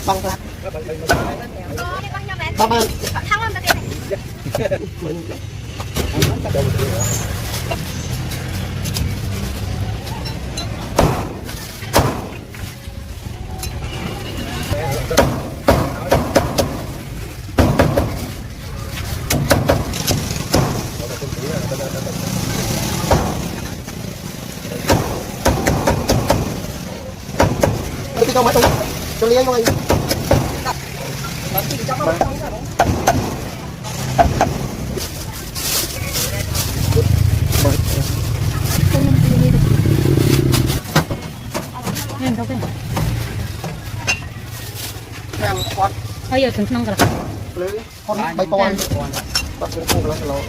băng ra ba ba cho mấy cho liên thôi em đâu cái em quạt bây giờ thằng nông cả lưới con bay con bắt được cùng là lỗ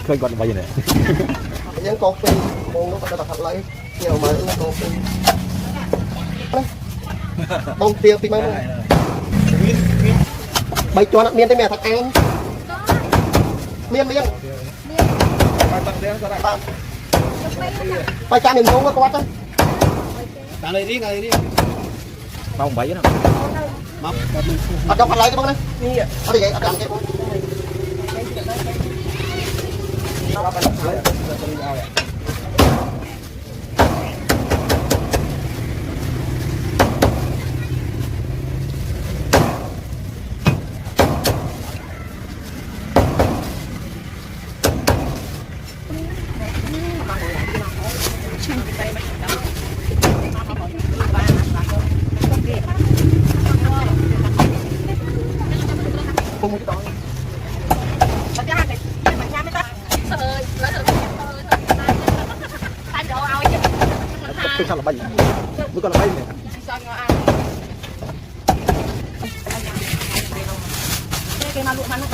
khơi con bao nhiêu này những con phi con nó phải thật lấy nhiều mà những con phi bông tiêu phi mấy bay cho nó miên tới mẹ thật ăn miên bay cha miền trung có quá càng này đi bông bảy nó ở trong lấy cái bông này ở đây vậy ở làm cái cái sao là bay mới còn là bay này cái mà lụa mà nó